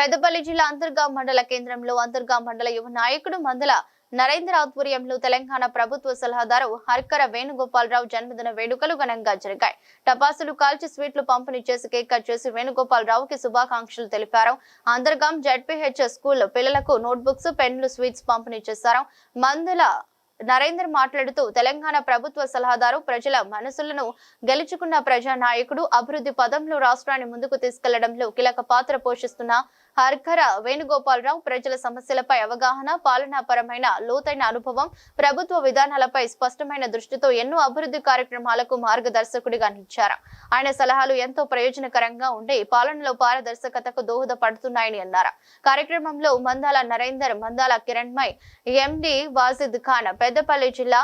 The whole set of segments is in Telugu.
పెద్దపల్లి జిల్లా అంతర్గాం మండల కేంద్రంలో అంతర్గాం మండల యువ నాయకుడు మందల నరేంద్ర ఆధ్వర్యంలో తెలంగాణ ప్రభుత్వ సలహాదారు హర్కర వేణుగోపాలరావు జన్మదిన వేడుకలు ఘనంగా జరిగాయి. టపాసులు కాల్చి స్వీట్లు పంపిణీ చేసి కేక్ కట్ చేసి వేణుగోపాలరావుకి శుభాకాంక్షలు తెలిపారు. అంతర్గాం జెడ్పీహెచ్ స్కూల్ పిల్లలకు నోట్బుక్స్, పెన్నులు, స్వీట్స్ పంపిణీ చేశారు. మందల నరేందర్ మాట్లాడుతూ తెలంగాణ ప్రభుత్వ సలహాదారు ప్రజల మనసులను గెలుచుకున్న ప్రజానాయకుడు, అభివృద్ధి పదంలో రాష్ట్రాన్ని ముందుకు తీసుకెళ్లడంలో కీలక పాత్ర పోషిస్తున్న హర్కర వేణుగోపాలరావు ప్రజల సమస్యలపై అవగాహన, పాలనాపరమైన లోతైన అనుభవం, ప్రభుత్వ విధానాలపై స్పష్టమైన దృష్టితో ఎన్నో అభివృద్ధి కార్యక్రమాలకు మార్గదర్శకుడిగా నిలిచారు. ఆయన సలహాలు ఎంతో ప్రయోజనకరంగా ఉండి పాలనలో పారదర్శకతకు దోహదపడుతున్నాయని అన్నారు. కార్యక్రమంలో మందాల నరేందర్, మందాల కిరణ్మయ్, ఎండి వాజిద్ ఖాన్, పెద్దపల్లి జిల్లా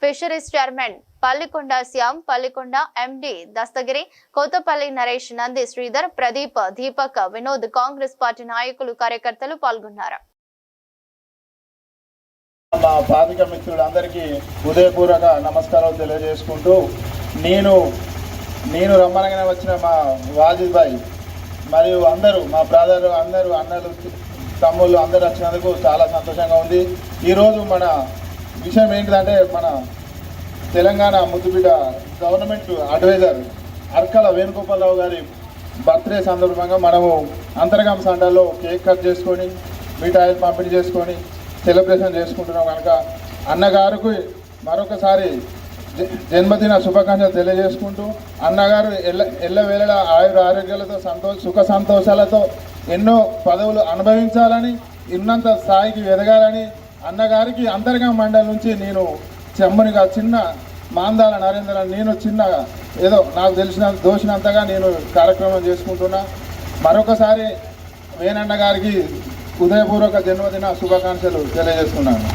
ఫిషరీస్ చైర్మన్ పల్లికొండ శ్యామ్, పల్లికొండ ఎండి దస్తగిరి, కోతపల్లి నరేష్, నంది శ్రీధర్, ప్రదీప్, దీపక్, వినోద్, కాంగ్రెస్ పార్టీ నాయకులు, కార్యకర్తలు పాల్గొన్నారు. మా పాతిక మిత్రులందరికీ హృదయపూర్వక నమస్కారాలు తెలియజేసుకుంటూ నేను రమ్మనగానే వచ్చిన మా వాజిద్ భాయ్ మరియు అందరూ మా బ్రదర్ అందరూ అన్నలు తమ్ముళ్ళు అందరూ వచ్చినందుకు చాలా సంతోషంగా ఉంది. ఈరోజు మన విషయం ఏంటిదంటే మన తెలంగాణ ముద్దుబిడ్డ గవర్నమెంట్ అడ్వైజర్ హర్కల వేణుగోపాలరావు గారి బర్త్డే సందర్భంగా మనము అంతర్గాం సండాల్లో కేక్ కట్ చేసుకొని మిఠాయిలు పంపిణీ చేసుకొని సెలబ్రేషన్ చేసుకుంటున్నాం. కనుక అన్నగారికి మరొకసారి జన్మదిన శుభాకాంక్షలు తెలియజేసుకుంటూ అన్నగారు ఎల్లవేళలా ఆయుర ఆరోగ్యాలతో సుఖ సంతోషాలతో ఎన్నో పదవులు అనుభవించాలని, ఉన్నంత స్థాయికి ఎదగాలని అన్నగారికి అంతర్గాం మండలి నుంచి నేను చెమ్మనిగా చిన్న మాందాల నరేంద్ర నేను చిన్న ఏదో నాకు దోచినంతగా నేను కార్యక్రమం చేసుకుంటున్నా. మరొకసారి వేణన్న గారికి హృదయపూర్వక జన్మదిన శుభాకాంక్షలు తెలియజేస్తున్నాను.